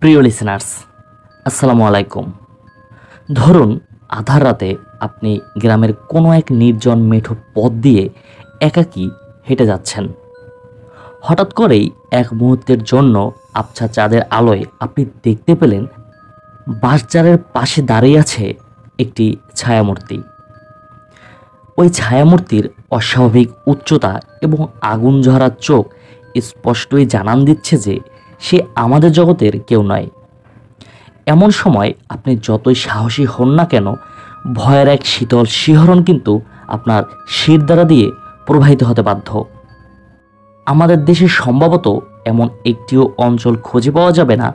প্রিয় লিসেনার্স, আসসালামু আলাইকুম। ধরুন আধার রাতে আপনি গ্রামের কোনো এক নির্জন মেঠো পথ দিয়ে একাকী হেঁটে যাচ্ছেন। হঠাৎ করেই এক মুহূর্তের জন্য আবছা চাঁদের আলোয় আপনি দেখতে পেলেন বাঁশঝাড়ের পাশে দাঁড়িয়ে আছে একটি ছায়ামূর্তি। ওই ছায়ামূর্তির অস্বাভাবিক উচ্চতা এবং আগুন ঝরা চোখ স্পষ্টই জানান দিচ্ছে যে সে আমাদের জগতের কেউ নয়। এমন সময় আপনি যতই সাহসী হন না কেন, ভয়ের এক শীতল শিহরণ কিন্তু আপনার শিরদাঁড়া দিয়ে প্রবাহিত হতে বাধ্য। আমাদের দেশে সম্ভবত এমন একটিও অঞ্চল খুঁজে পাওয়া যাবে না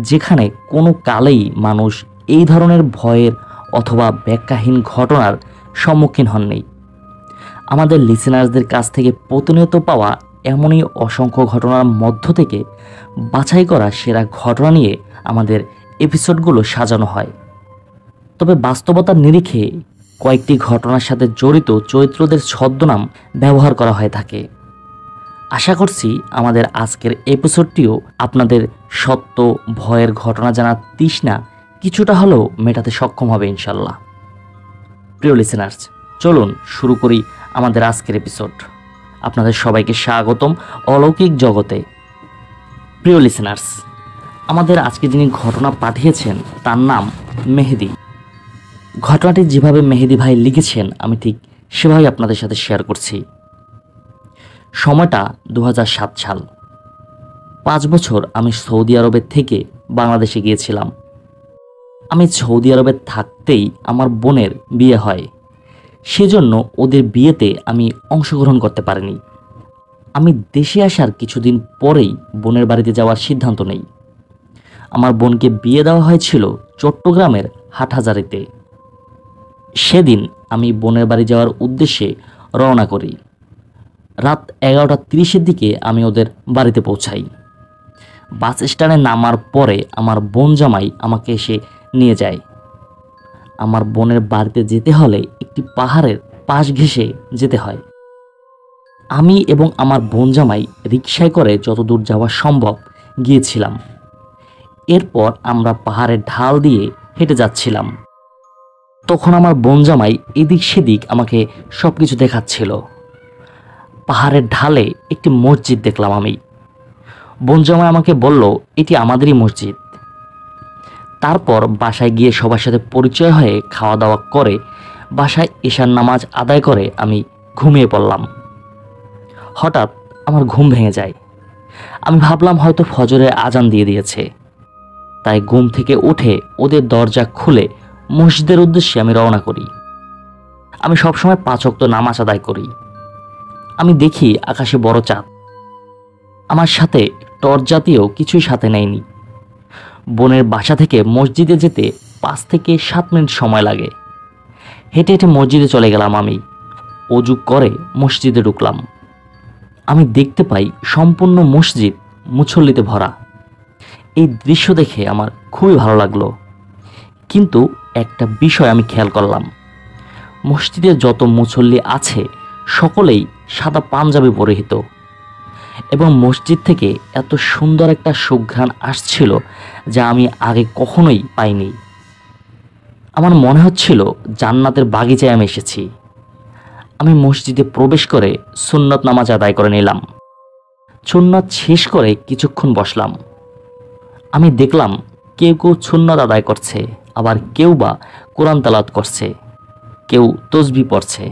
যেখানে কোনো কালেই মানুষ এই ধরনের ভয়ের অথবা ব্যাখ্যাহীন ঘটনার সম্মুখীন হননি। আমাদের লিসেনার্সদের কাছ থেকে প্রতিনিয়ত পাওয়া এমনই অসংখ্য ঘটনার মধ্য থেকে বাছাই করা সেরা ঘটনা নিয়ে আমাদের এপিসোডগুলো সাজানো হয়। তবে বাস্তবতার নিরিখে কয়েকটি ঘটনার সাথে জড়িত চরিত্রদের ছদ্মনাম ব্যবহার করা হয়ে থাকে। আশা করছি আমাদের আজকের এপিসোডটিও আপনাদের সত্য ভয়ের ঘটনা জানার তৃষ্ণা কিছুটা হলেও মেটাতে সক্ষম হবে ইনশাল্লাহ। প্রিয় লিসেনার্স, চলুন শুরু করি আমাদের আজকের এপিসোড। আপনাদের সবাইকে স্বাগতম অলৌকিক জগতে। প্রিয় লিসেনার্স, আমাদের আজকে যিনি ঘটনা পাঠিয়েছেন তার নাম মেহেদি। ঘটনাটি যেভাবে মেহেদি ভাই লিখেছেন আমি ঠিক সেভাবেই আপনাদের সাথে শেয়ার করছি। সময়টা 2007 সাল। 5 বছর আমি সৌদি আরবের থেকে বাংলাদেশে গিয়েছিলাম। আমি সৌদি আরবে থাকতেই আমার বোনের বিয়ে হয়, সেজন্য ওদের বিয়েতে আমি অংশগ্রহণ করতে পারিনি। আমি দেশে আসার কিছুদিন পরেই বোনের বাড়িতে যাওয়ার সিদ্ধান্ত নেই। আমার বোনকে বিয়ে দেওয়া হয়েছিল চট্টগ্রামের হাটহাজারীতে। সেদিন আমি বোনের বাড়ি যাওয়ার উদ্দেশ্যে রওনা করি। রাত 11:30-এর দিকে আমি ওদের বাড়িতে পৌঁছাই। বাস স্ট্যান্ডে নামার পরে আমার বোন জামাই আমাকে এসে নিয়ে যায়। আমার বোনের বাড়িতে যেতে হলে একটি পাহাড়ের পাশ ঘেঁষে যেতে হয়। আমি এবং আমার বোন জামাই রিকশায় করে যতদূর যাওয়া সম্ভব গিয়েছিলাম। এরপর আমরা পাহাড়ের ঢাল দিয়ে হেঁটে যাচ্ছিলাম। তখন আমার বোন জামাই এদিক সেদিক আমাকে সব কিছু দেখাচ্ছিল। পাহাড়ের ঢালে একটি মসজিদ দেখলাম আমি। বোন জামাই আমাকে বলল, এটি আমাদেরই মসজিদ। তারপর বাসায় গিয়ে সবার সাথে পরিচয় হয়ে খাওয়া দাওয়া করে বাসায় এশার নামাজ আদায় করে আমি ঘুমিয়ে পড়লাম। হঠাৎ আমার ঘুম ভেঙে যায়। আমি ভাবলাম হয়তো ফজরের আজান দিয়ে দিয়েছে। তাই ঘুম থেকে উঠে ওদের দরজা খুলে মসজিদের উদ্দেশ্যে আমি রওনা করি। আমি সবসময় 5 ওয়াক্ত নামাজ আদায় করি। আমি দেখি আকাশে বড় চাঁদ। আমার সাথে টর্চ জাতীয় কিছুই সাথে নেয়নি। বোনের বাসা থেকে মসজিদে যেতে 5 থেকে 7 মিনিট সময় লাগে। হেঁটে হেঁটে মসজিদে চলে গেলাম। আমি অজু করে মসজিদে ঢুকলাম। আমি দেখতে পাই সম্পূর্ণ মসজিদ মুসল্লিতে ভরা। এই দৃশ্য দেখে আমার খুবই ভালো লাগলো। কিন্তু একটা বিষয় আমি খেয়াল করলাম, মসজিদে যত মুসল্লি আছে সকলেই সাদা পাঞ্জাবি পরিহিত এবং মসজিদ থেকে এত সুন্দর একটা সুঘ্রাণ আসছিল যা আমি আগে কখনোই পাইনি। আমার মনে হচ্ছিল জান্নাতের বাগিচায় আমি এসেছি। আমি মসজিদে প্রবেশ করে সুন্নত নামাজ আদায় করে নিলাম। সুন্নত শেষ করে কিছুক্ষণ বসলাম। আমি দেখলাম কেউ কেউ সুন্নত আদায় করছে, আবার কেউ বা কোরআন তেলাওয়াত করছে, কেউ তসবিহ পড়ছে।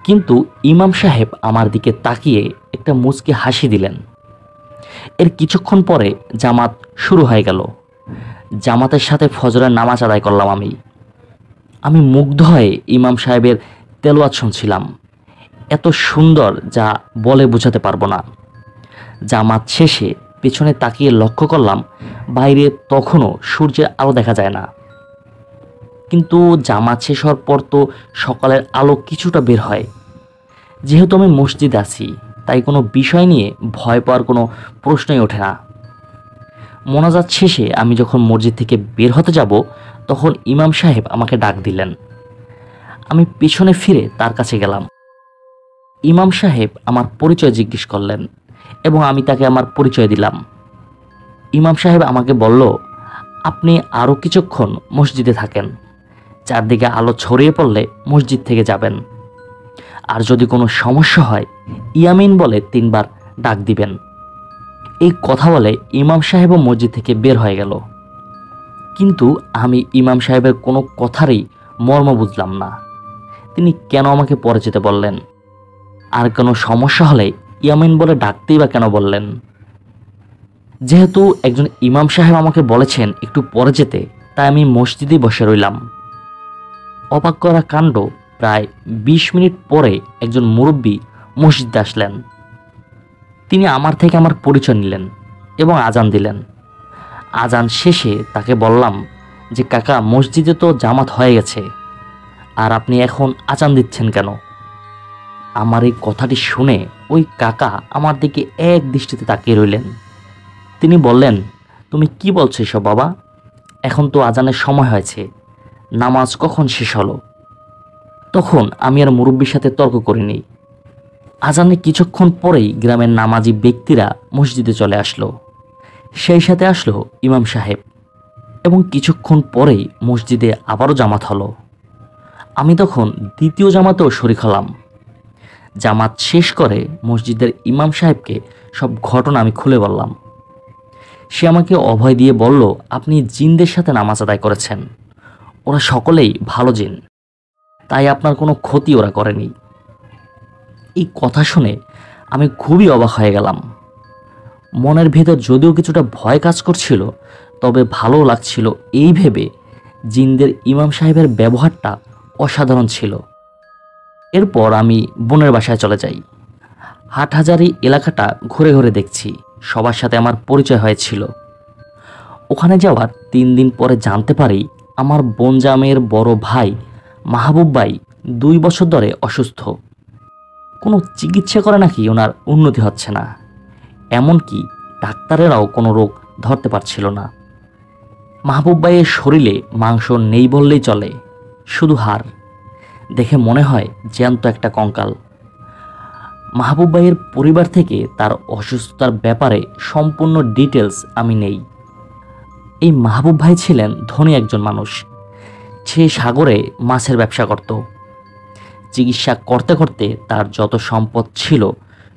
কিন্তু ইমাম সাহেব আমার দিকে তাকিয়ে একটা মুচকি হাসি দিলেন। এর কিছুক্ষণ পরে জামাত শুরু হয়ে গেল। জামাতের সাথে ফজরের নামাজ আদায় করলাম। আমি মুগ্ধ হয়ে ইমাম সাহেবের তেলাওয়াত শুনছিলাম। এত সুন্দর যা বলে বোঝাতে পারবো না। জামাত শেষে পেছনে তাকিয়ে লক্ষ্য করলাম বাইরে তখনও সূর্যের আলো দেখা যায় না। কিন্তু জামাত শেষ হওয়ার পর তো সকালের আলো কিছুটা বের হয়। যেহেতু আমি মসজিদে আছি তাই কোনো বিষয় নিয়ে ভয় পাওয়ার কোনো প্রশ্নই ওঠে না। মোনাজাত শেষে আমি যখন মসজিদ থেকে বের হতে যাব তখন ইমাম সাহেব আমাকে ডাক দিলেন। আমি পিছনে ফিরে তার কাছে গেলাম। ইমাম সাহেব আমার পরিচয় জিজ্ঞেস করলেন এবং আমি তাকে আমার পরিচয় দিলাম। ইমাম সাহেব আমাকে বলল, আপনি আরও কিছুক্ষণ মসজিদে থাকেন, চারদিকে আলো ছড়িয়ে পড়লে মসজিদ থেকে যাবেন, আর যদি কোনো সমস্যা হয় ইয়ামিন বলে 3 বার ডাক দিবেন। এই কথা বলে ইমাম সাহেবও মসজিদ থেকে বের হয়ে গেল। কিন্তু আমি ইমাম সাহেবের কোনো কথারই মর্ম বুঝলাম না। তিনি কেন আমাকে পরে যেতে বললেন, আর কোনো সমস্যা হলে ইয়ামিন বলে ডাকতেই বা কেন বললেন? যেহেতু একজন ইমাম সাহেব আমাকে বলেছেন একটু পরে যেতে, তাই আমি মসজিদেই বসে রইলাম। অবাক করা কাণ্ড, প্রায় 20 মিনিট পরে একজন মুরব্বী মসজিদে আসলেন। তিনি আমার থেকে আমার পরিচয় নিলেন এবং আজান দিলেন। আজান শেষে তাকে বললাম যে, কাকা, মসজিদে তো জামাত হয়ে গেছে, আর আপনি এখন আজান দিচ্ছেন কেন? আমার এই কথাটি শুনে ওই কাকা আমার দিকে এক দৃষ্টিতে তাকিয়ে রইলেন। তিনি বললেন, তুমি কি বলছো এসব বাবা? এখন তো আজানের সময় হয়েছে, নামাজ কখন শেষ হলো? তখন আমি আর মুরব্বির সাথে তর্ক করিনি। আজানের কিছুক্ষণ পরেই গ্রামের নামাজি ব্যক্তিরা মসজিদে চলে আসলো। সেই সাথে আসলো ইমাম সাহেব, এবং কিছুক্ষণ পরেই মসজিদে আবারও জামাত হলো। আমি তখন দ্বিতীয় জামাতেও শরীক হলাম। জামাত শেষ করে মসজিদের ইমাম সাহেবকে সব ঘটনা আমি খুলে বললাম। সে আমাকে অভয় দিয়ে বলল, আপনি জিনদের সাথে নামাজ আদায় করেছেন, ওরা সকলেই ভালো জিন, তাই আপনার কোনো ক্ষতি ওরা করেনি। এই কথা শুনে আমি খুবই অবাক হয়ে গেলাম। মনের ভেতর যদিও কিছুটা ভয় কাজ করছিল, তবে ভালো লাগছিল এই ভেবে জিনদের ইমাম সাহেবের ব্যবহারটা অসাধারণ ছিল। এরপর আমি বোনের বাসায় চলে যাই। হাটহাজারী এলাকাটা ঘুরে ঘুরে দেখছি, সবার সাথে আমার পরিচয় হয়েছিল। ওখানে যাওয়ার 3 দিন পরে জানতে পারি আমার বোন জামের বড় ভাই মাহবুব ভাই 2 বছর ধরে অসুস্থ। কোনো চিকিৎসা করে নাকি ওনার উন্নতি হচ্ছে না, এমনকি ডাক্তারেরাও কোনো রোগ ধরতে পারছিল না। মাহবুব ভাইয়ের শরীরে মাংস নেই বললেই চলে, শুধু হাড়। দেখে মনে হয় জ্যান্ত একটা কঙ্কাল। মাহবুব ভাইয়ের পরিবার থেকে তার অসুস্থতার ব্যাপারে সম্পূর্ণ ডিটেলস আমি নেই। এই মাহবুব ভাই ছিলেন ধনী একজন মানুষ। সে সাগরে মাছের ব্যবসা করত। চিকিৎসা করতে করতে তার যত সম্পদ ছিল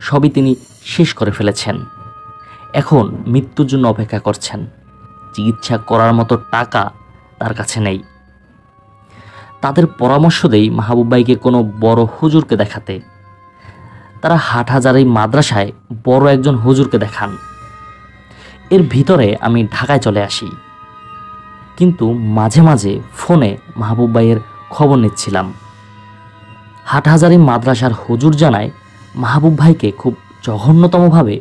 সবই তিনি শেষ করে ফেলেছেন। এখন মৃত্যুর জন্য অপেক্ষা করছেন। চিকিৎসা করার মতো টাকা তার কাছে নেই। তাদের পরামর্শ দেই মাহবুব ভাইকে কোনো বড় হুজুরকে দেখাতে। তারা হাটহাজারী মাদ্রাসায় বড় একজন হুজুরকে দেখান। এর ভিতরে আমি ঢাকায় চলে আসি, কিন্তু মাঝে মাঝে ফোনে মাহবুব ভাইয়ের খবর নিচ্ছিলাম। হাটহাজারী মাদ্রাসার হুজুর জানায় মাহবুব ভাইকে খুব জঘন্যতমভাবে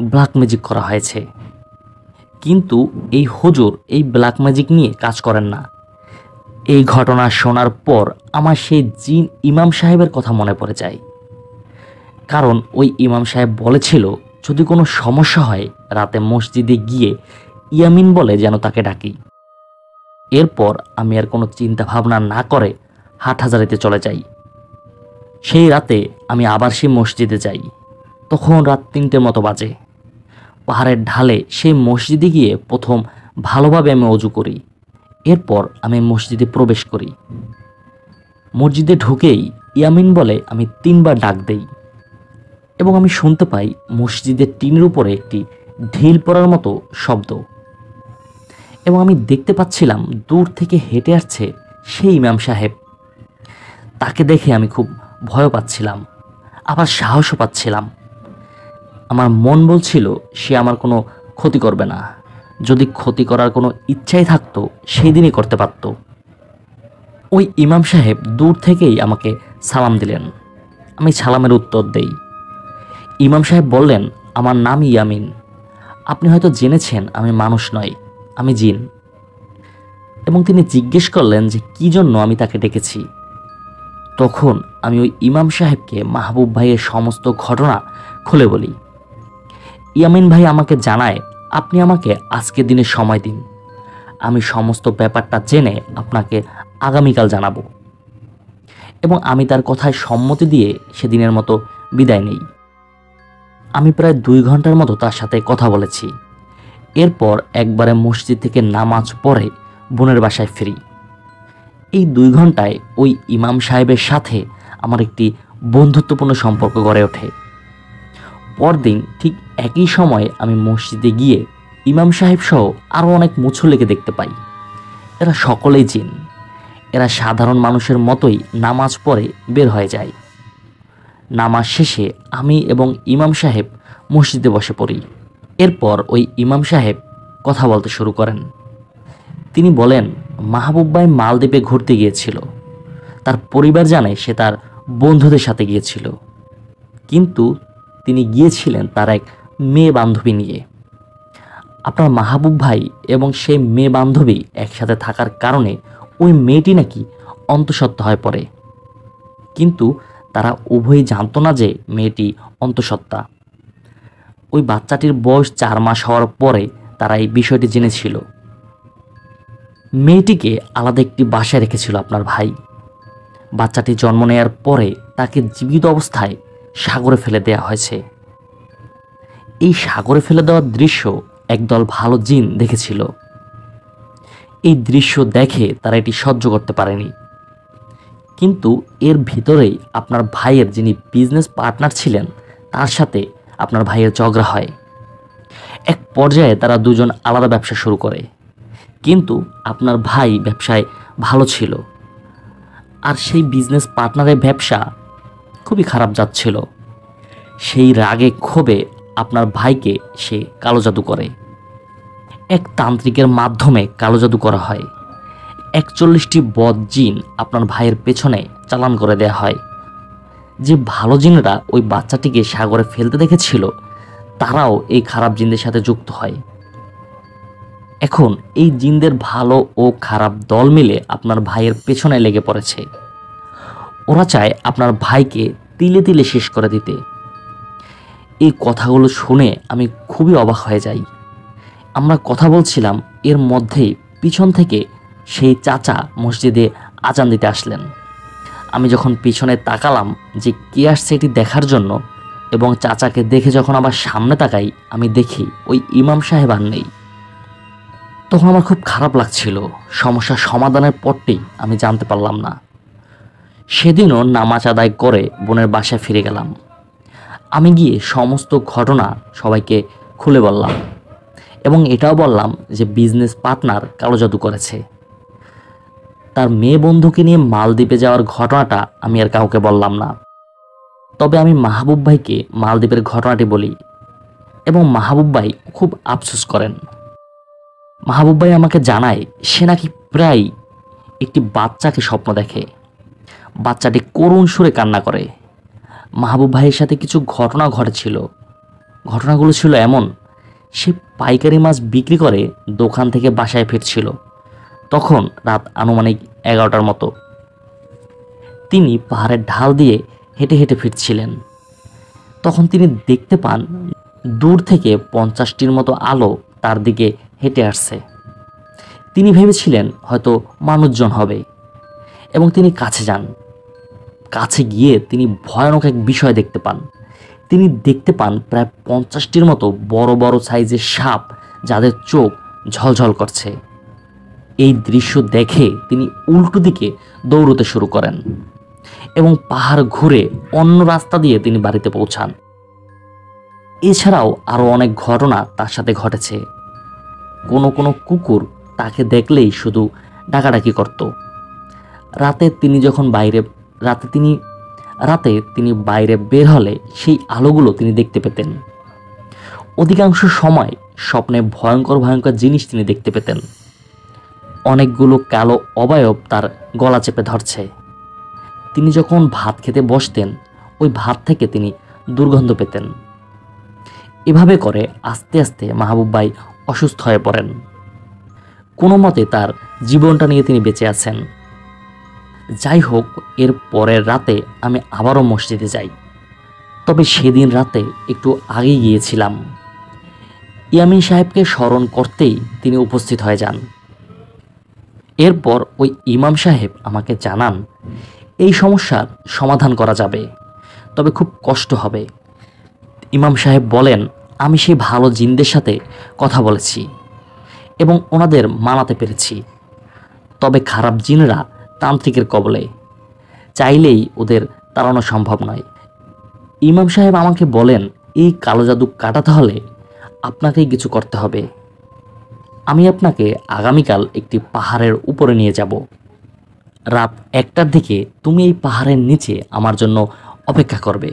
ব্ল্যাক ম্যাজিক করা হয়েছে। কিন্তু এই হুজুর এই ব্ল্যাক ম্যাজিক নিয়ে কাজ করেন না। এই ঘটনা শোনার পর আমার সেই জিন ইমাম সাহেবের কথা মনে পড়ে যায়। কারণ ওই ইমাম সাহেব বলেছিল, যদি কোনো সমস্যা হয় রাতে মসজিদে গিয়ে ইয়ামিন বলে যেন তাকে ডাকি। এরপর আমি আর কোনো চিন্তা ভাবনা না করে হাটহাজারিতে চলে যাই। সেই রাতে আমি আবার সেই মসজিদে যাই। তখন রাত 3টের মতো বাজে। পাহাড়ের ঢালে সেই মসজিদে গিয়ে প্রথম ভালোভাবে আমি অজু করি। এরপর আমি মসজিদে প্রবেশ করি। মসজিদে ঢুকেই ইয়ামিন বলে আমি 3 বার ডাক দেই, এবং আমি শুনতে পাই মসজিদের টিনের উপরে একটি ঢিল পড়ার মতো শব্দ, এবং আমি দেখতে পাচ্ছিলাম দূর থেকে হেঁটে আসছে সেই ইমাম সাহেব। তাকে দেখে আমি খুব ভয় পাচ্ছিলাম, আবার সাহসও পাচ্ছিলাম। আমার মন বলছিল সে আমার কোনো ক্ষতি করবে না। যদি ক্ষতি করার কোনো ইচ্ছাই থাকতো সেই দিনই করতে পারত। ওই ইমাম সাহেব দূর থেকেই আমাকে সালাম দিলেন। আমি সালামের উত্তর দেই। ইমাম সাহেব বললেন, আমার নাম ইয়ামিন। আপনি হয়তো জেনেছেন আমি মানুষ নই, আমি জিন। এবং তিনি জিজ্ঞেস করলেন যে কী জন্য আমি তাকে ডেকেছি। তখন আমি ওই ইমাম সাহেবকে মাহবুব ভাইয়ের সমস্ত ঘটনা খুলে বলি। ইয়ামিন ভাই আমাকে জানায়, আপনি আমাকে আজকের দিনে সময় দিন, আমি সমস্ত ব্যাপারটা জেনে আপনাকে আগামীকাল জানাবো। এবং আমি তার কথায় সম্মতি দিয়ে সেদিনের মতো বিদায় নেই। আমি প্রায় 2 ঘন্টার মতো তার সাথে কথা বলেছি। এরপর একবারে মসজিদ থেকে নামাজ পড়ে বোনের বাসায় ফিরি। এই 2 ঘন্টায় ওই ইমাম সাহেবের সাথে আমার একটি বন্ধুত্বপূর্ণ সম্পর্ক গড়ে ওঠে। পরদিন ঠিক একই সময়ে আমি মসজিদে গিয়ে ইমাম সাহেব সহ আরও অনেক মুসল্লিকে দেখতে পাই। এরা সকলেই জিন। এরা সাধারণ মানুষের মতোই নামাজ পড়ে বের হয়ে যায়। নামাজ শেষে আমি এবং ইমাম সাহেব মসজিদে বসে পড়ি। এরপর ওই ইমাম সাহেব কথা বলতে শুরু করেন। তিনি বলেন, মাহবুব ভাই মালদ্বীপে ঘুরতে গিয়েছিল। তার পরিবার জানে সে তার বন্ধুদের সাথে গিয়েছিল, কিন্তু তিনি গিয়েছিলেন তার এক মেয়ে বান্ধবী নিয়ে। আপনার মাহবুব ভাই এবং সেই মেয়ে বান্ধবী একসাথে থাকার কারণে ওই মেয়েটি নাকি অন্তঃসত্ত্বা হয়ে পড়ে, কিন্তু তারা উভয়ই জানতো না যে মেয়েটি অন্তঃসত্ত্বা। ওই বাচ্চাটির বয়স 4 মাস হওয়ার পরে তারা এই বিষয়টি জেনেছিল। মেয়েটিকে আলাদা একটি বাসায় রেখেছিল আপনার ভাই। বাচ্চাটি জন্ম নেওয়ার পরে তাকে জীবিত অবস্থায় সাগরে ফেলে দেওয়া হয়েছে। এই সাগরে ফেলে দেওয়ার দৃশ্য একদল ভালো জিন দেখেছিল। এই দৃশ্য দেখে তারা এটি সহ্য করতে পারেনি। কিন্তু এর ভিতরেই আপনার ভাইয়ের যিনি বিজনেস পার্টনার ছিলেন তার সাথে আপনার ভাইয়ের ঝগড়া হয়। এক পর্যায়ে তারা দুজন আলাদা ব্যবসা শুরু করে, কিন্তু আপনার ভাই ব্যবসায় ভালো ছিল, আর সেই বিজনেস পার্টনারের ব্যবসা খুবই খারাপ যাচ্ছিল। সেই রাগে ক্ষোভে আপনার ভাইকে সে কালো জাদু করে। এক তান্ত্রিকের মাধ্যমে কালো জাদু করা হয়। 41টি বদ জিন আপনার ভাইয়ের পেছনে চালান করে দেয়া হয়। যে ভালো জিনরা ওই বাচ্চাটিকে সাগরে ফেলতে দেখেছিল তারাও এই খারাপ জিনদের সাথে যুক্ত হয়। এখন এই জিনদের ভালো ও খারাপ দল মিলে আপনার ভাইয়ের পেছনে লেগে পড়েছে। ওরা চায় আপনার ভাইকে তিলে তিলে শেষ করে দিতে। এই কথাগুলো শুনে আমি খুবই অবাক হয়ে যাই। আমরা কথা বলছিলাম, এর মধ্যেই পিছন থেকে সেই চাচা মসজিদে আজান দিতে আসলেন। আমি যখন পিছনে তাকালাম যে কে আসছে এটি দেখার জন্য, এবং চাচাকে দেখে যখন আবার সামনে তাকাই, আমি দেখি ওই ইমাম সাহেব আর নেই। তখন আমার খুব খারাপ লাগছিল। সমস্যার সমাধানের পরটি আমি জানতে পারলাম না। সেদিনও নামাজ আদায় করে বোনের বাসায় ফিরে গেলাম। আমি গিয়ে সমস্ত ঘটনা সবাইকে খুলে বললাম, এবং এটাও বললাম যে বিজনেস পার্টনার কালো জাদু করেছে। তার মেয়ে বন্ধুকে নিয়ে মালদ্বীপে যাওয়ার ঘটনাটা আমি আর কাউকে বললাম না। তবে আমি মাহবুব ভাইকে মালদ্বীপের ঘটনাটি বলি, এবং মাহবুব ভাই খুব আফসোস করেন। মাহবুব ভাই আমাকে জানায় সে নাকি প্রায় একটি বাচ্চাকে স্বপ্ন দেখে। বাচ্চাটি করুণ সুরে কান্না করে। মাহবুব ভাইয়ের সাথে কিছু ঘটনা ঘটেছিল। ঘটনাগুলো ছিল এমন, সে পাইকারি মাছ বিক্রি করে দোকান থেকে বাসায় ফিরছিল। তখন রাত আনুমানিক 11টার মতো। তিনি পাহাড়ের ঢাল দিয়ে হেঁটে হেঁটে ফিরছিলেন। তখন তিনি দেখতে পান দূর থেকে 50টির মতো আলো তার দিকে হেঁটে আসছে। তিনি ভেবেছিলেন হয়তো মানুষজন হবে, এবং তিনি কাছে যান। কাছে গিয়ে তিনি ভয়ানক এক বিষয় দেখতে পান। তিনি দেখতে পান প্রায় 50টির মতো বড় বড় সাইজের সাপ, যাদের চোখ ঝলঝল করছে। এই দৃশ্য দেখে তিনি উল্টো দিকে দৌড়তে শুরু করেন, এবং পাহাড় ঘুরে অন্য রাস্তা দিয়ে তিনি বাড়িতে পৌঁছান। এছাড়াও আরও অনেক ঘটনা তার সাথে ঘটেছে। কোনো কোনো কুকুর তাকে দেখলেই শুধু ডাকাডাকি করত। রাতে তিনি বাইরে বের হলে সেই আলোগুলো তিনি দেখতে পেতেন। অধিকাংশ সময় স্বপ্নে ভয়ঙ্কর ভয়ঙ্কর জিনিস তিনি দেখতে পেতেন। অনেকগুলো কালো অবয়ব তার গলা চেপে ধরছে। তিনি যখন ভাত খেতে বসতেন, ওই ভাত থেকে তিনি দুর্গন্ধ পেতেন। এভাবে করে আস্তে আস্তে মাহবুব ভাই অসুস্থ হয়ে পড়েন। কোনো মতে তার জীবনটা নিয়ে তিনি বেঁচে আছেন। যাই হোক, এর পরের রাতে আমি আবারও মসজিদে যাই। তবে সেদিন রাতে একটু আগেই গিয়েছিলাম। ইয়ামিন সাহেবকে স্মরণ করতেই তিনি উপস্থিত হয়ে যান। এরপর ওই ইমাম সাহেব আমাকে জানান এই সমস্যার সমাধান করা যাবে, তবে খুব কষ্ট হবে। ইমাম সাহেব বলেন, আমি সেই ভালো জিনদের সাথে কথা বলেছি এবং ওনাদের মানাতে পেরেছি। তবে খারাপ জিনরা তান্ত্রিকের কবলে, চাইলেই ওদের তাড়ানো সম্ভব নয়। ইমাম সাহেব আমাকে বলেন, এই কালো জাদু কাটাতে হলে আপনাকেই কিছু করতে হবে। আমি আপনাকে আগামীকাল একটি পাহাড়ের উপরে নিয়ে যাব। রাত 1টার দিকে তুমি এই পাহাড়ের নিচে আমার জন্য অপেক্ষা করবে।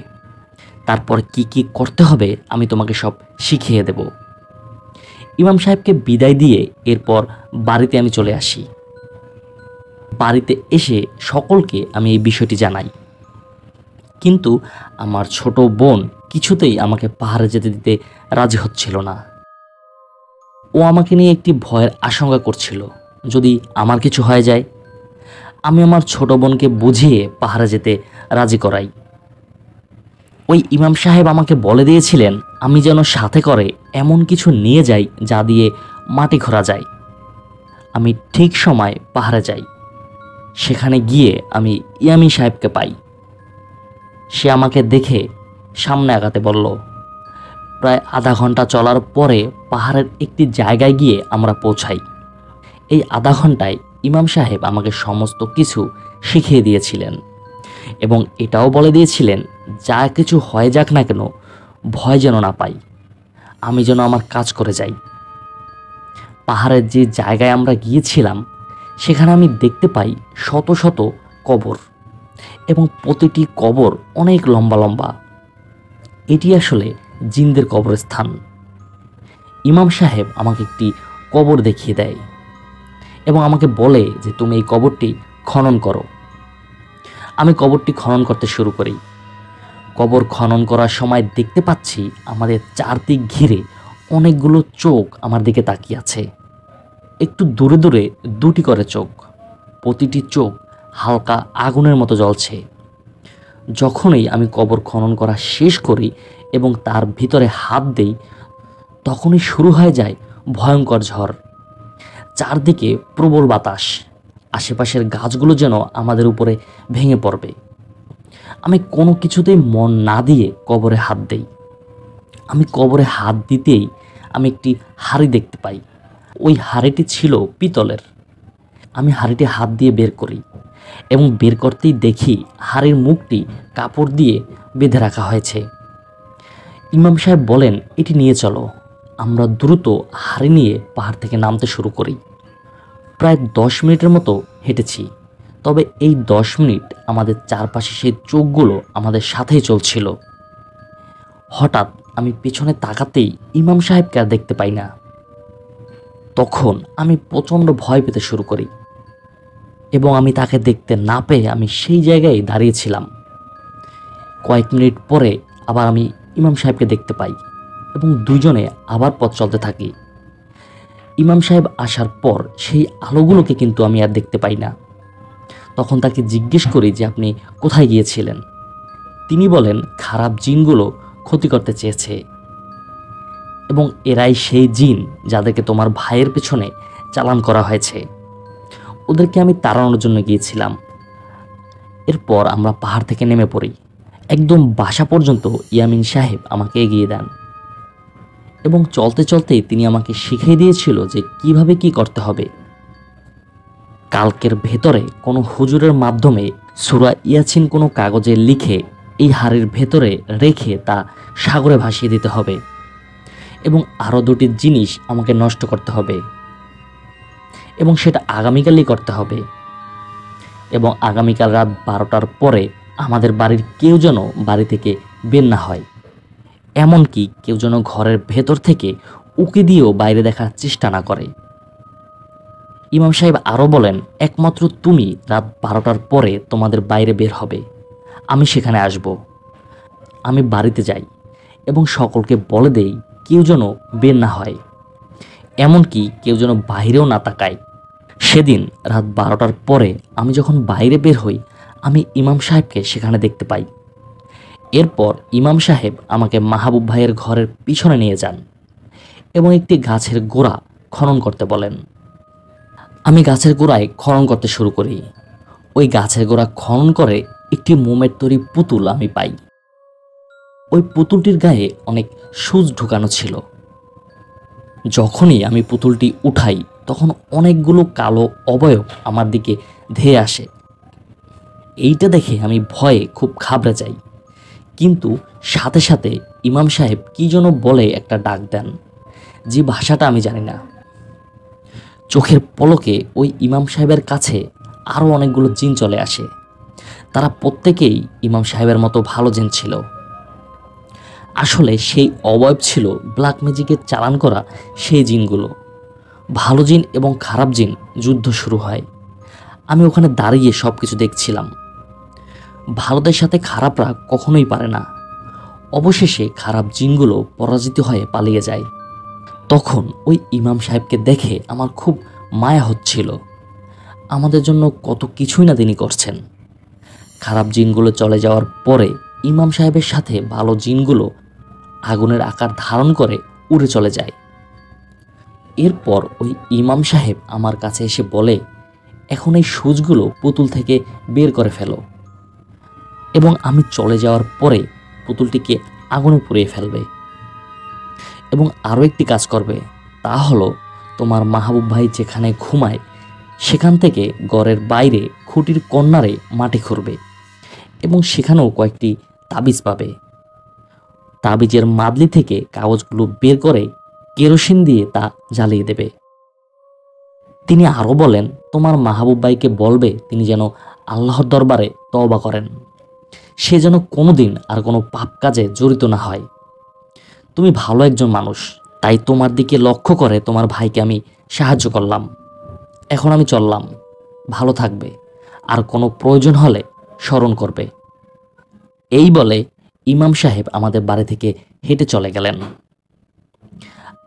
তারপর কি কি করতে হবে আমি তোমাকে সব শিখিয়ে দেব। ইমাম সাহেবকে বিদায় দিয়ে এরপর বাড়িতে আমি চলে আসি। বাড়িতে এসে সকলকে আমি এই বিষয়টি জানাই, কিন্তু আমার ছোট বোন কিছুতেই আমাকে পাহাড়ে যেতে দিতে রাজি হচ্ছিল না। ও আমাকে নিয়ে একটি ভয়ের আশঙ্কা করছিল, যদি আমার কিছু হয়ে যায়। আমি আমার ছোট বোনকে বুঝিয়ে পাহাড়ে যেতে রাজি করাই। ওই ইমাম সাহেব আমাকে বলে দিয়েছিলেন আমি যেন সাথে করে এমন কিছু নিয়ে যাই যা দিয়ে মাটি খোঁড়া যায়। আমি ঠিক সময় পাহাড়ে যাই। সেখানে গিয়ে আমি ইয়ামিন সাহেবকে পাই। সে আমাকে দেখে সামনে আগাতে বলল। প্রায় আধা ঘন্টা চলার পরে পাহাড়ের একটি জায়গায় গিয়ে আমরা পৌঁছাই। এই আধা ঘন্টায় ইমাম সাহেব আমাকে সমস্ত কিছু শিখিয়ে দিয়েছিলেন এবং এটাও বলে দিয়েছিলেন যা কিছু হয়ে যাক না কেন ভয় যেন না পাই, আমি যেন আমার কাজ করে যাই। পাহাড়ের যে জায়গায় আমরা গিয়েছিলাম সেখানে আমি দেখতে পাই শত শত কবর এবং প্রতিটি কবর অনেক লম্বা লম্বা। এটি আসলে জিনদের কবরস্থান। ইমাম সাহেব আমাকে একটি কবর দেখিয়ে দেয় এবং আমাকে বলে যে তুমি এই কবরটি খনন করো। আমি কবরটি খনন করতে শুরু করি। কবর খনন করার সময় দেখতে পাচ্ছি আমাদের চারদিক ঘিরে অনেকগুলো চোখ আমার দিকে তাকিয়ে আছে। একটু দূরে দূরে দুটি করে চোখ, প্রতিটি চোখ হালকা আগুনের মতো জ্বলছে। যখনই আমি কবর খনন করা শেষ করি এবং তার ভিতরে হাত দেই, তখনই শুরু হয়ে যায় ভয়ঙ্কর ঝড়। চারদিকে প্রবল বাতাস, আশেপাশের গাছগুলো যেন আমাদের উপরে ভেঙে পড়বে। আমি কোনো কিছুতেই মন না দিয়ে কবরে হাত দেই। আমি কবরে হাত দিতেই আমি একটি হাঁড়ি দেখতে পাই। ওই হাঁড়িটি ছিল পিতলের। আমি হাঁড়িটি হাত দিয়ে বের করি এবং বের করতেই দেখি হাঁড়ির মুখটি কাপড় দিয়ে বেঁধে রাখা হয়েছে। ইমাম সাহেব বলেন, এটি নিয়ে চলো। আমরা দ্রুত হাঁড়ি নিয়ে পাহাড় থেকে নামতে শুরু করি। প্রায় 10 মিনিটের মতো হেঁটেছি। তবে এই 10 মিনিট আমাদের চারপাশে সেই চোখগুলো আমাদের সাথেই চলছিল। হঠাৎ আমি পেছনে তাকাতেই ইমাম সাহেবকে আর দেখতে পাই না। তখন আমি প্রচণ্ড ভয় পেতে শুরু করি এবং আমি তাকে দেখতে না পেয়ে আমি সেই জায়গায় দাঁড়িয়েছিলাম। কয়েক মিনিট পরে আবার আমি ইমাম সাহেবকে দেখতে পাই এবং দুজনে আবার পথ চলতে থাকি। ইমাম সাহেব আসার পর সেই আলোগুলোকে কিন্তু আমি আর দেখতে পাই না। তখন তাকে জিজ্ঞেস করি যে আপনি কোথায় গিয়েছিলেন। তিনি বলেন খারাপ জিনগুলো ক্ষতি করতে চেয়েছে এবং এরাই সেই জিন যাদেরকে তোমার ভাইয়ের পেছনে চালান করা হয়েছে। ওদেরকে আমি তাড়ানোর জন্য গিয়েছিলাম। এরপর আমরা পাহাড় থেকে নেমে পড়ি। একদম বাসা পর্যন্ত ইয়ামিন সাহেব আমাকে এগিয়ে দেন এবং চলতে চলতেই তিনি আমাকে শিখিয়ে দিয়েছিল যে কিভাবে কি করতে হবে। কালকের ভেতরে কোনো হুজুরের মাধ্যমে সূরা ইয়াসিন কোনো কাগজে লিখে এই হাড়ির ভেতরে রেখে তা সাগরে ভাসিয়ে দিতে হবে এবং আরও 2টি জিনিস আমাকে নষ্ট করতে হবে এবং সেটা আগামীকালই করতে হবে এবং আগামীকাল রাত 12টার পরে আমাদের বাড়ির কেউ যেন বাড়ি থেকে বের না হয়, এমনকি কেউ যেন ঘরের ভেতর থেকে উকি দিয়েও বাইরে দেখার চেষ্টা না করে। ইমাম সাহেব আরও বলেন একমাত্র তুমি রাত 12টার পরে তোমাদের বাইরে বের হবে, আমি সেখানে আসব। আমি বাড়িতে যাই এবং সকলকে বলে দেই কেউ যেন বের না হয়, এমনকি কেউ যেন বাইরেও না তাকায়। সেদিন রাত 12টার পরে আমি যখন বাইরে বের হই আমি ইমাম সাহেবকে সেখানে দেখতে পাই। এরপর ইমাম সাহেব আমাকে মাহবুব ভাইয়ের ঘরের পিছনে নিয়ে যান এবং একটি গাছের গোড়া খনন করতে বলেন। আমি গাছের গোড়ায় খনন করতে শুরু করি। ওই গাছের গোড়া খনন করে একটি মোমের তৈরি পুতুল আমি পাই। ওই পুতুলটির গায়ে অনেক সূচ ঢুকানো ছিল। যখনই আমি পুতুলটি উঠাই তখন অনেকগুলো কালো অবয়ব আমার দিকে ধেয়ে আসে। এইটা দেখে আমি ভয়ে খুব ঘাবড়ে যাই, কিন্তু সাথে সাথে ইমাম সাহেব কী যেন বলে একটা ডাক দেন, যে ভাষাটা আমি জানি না। চোখের পলকে ওই ইমাম সাহেবের কাছে আরও অনেকগুলো জিন চলে আসে। তারা প্রত্যেকেই ইমাম সাহেবের মতো ভালো জিন ছিল। আসলে সেই অবয়ব ছিল ব্ল্যাক ম্যাজিকের চালান করা সেই জিনগুলো। ভালো জিন এবং খারাপ জিন যুদ্ধ শুরু হয়। আমি ওখানে দাঁড়িয়ে সব কিছু দেখছিলাম। ভালোদের সাথে খারাপরা কখনোই পারে না। অবশেষে খারাপ জিনগুলো পরাজিত হয়ে পালিয়ে যায়। তখন ওই ইমাম সাহেবকে দেখে আমার খুব মায়া হচ্ছিল। আমাদের জন্য কত কিছুই না তিনি করছেন। খারাপ জিনগুলো চলে যাওয়ার পরে ইমাম সাহেবের সাথে ভালো জিনগুলো আগুনের আকার ধারণ করে উড়ে চলে যায়। এরপর ওই ইমাম সাহেব আমার কাছে এসে বলে, এখন এই সূচগুলো পুতুল থেকে বের করে ফেলো এবং আমি চলে যাওয়ার পরে পুতুলটিকে আগুনে পুড়িয়ে ফেলবে। এবং আরও একটি কাজ করবে, তা হলো তোমার মাহবুব ভাই যেখানে ঘুমায় সেখান থেকে ঘরের বাইরে খুঁটির কর্নারে মাটি খুঁড়বে এবং সেখানেও কয়েকটি তাবিজ পাবে। তাবিজের মাদলি থেকে কাগজগুলো বের করে কেরোসিন দিয়ে তা জ্বালিয়ে দেবে। তিনি আরও বলেন, তোমার মাহবুব ভাইকে বলবে তিনি যেন আল্লাহর দরবারে তওবা করেন, সে যেন কোনোদিন আর কোনো পাপ কাজে জড়িত না হয়। তুমি ভালো একজন মানুষ, তাই তোমার দিকে লক্ষ্য করে তোমার ভাইকে আমি সাহায্য করলাম। এখন আমি চললাম, ভালো থাকবে, আর কোনো প্রয়োজন হলে স্মরণ করবে। এই বলে ইমাম সাহেব আমাদের বাড়ি থেকে হেঁটে চলে গেলেন।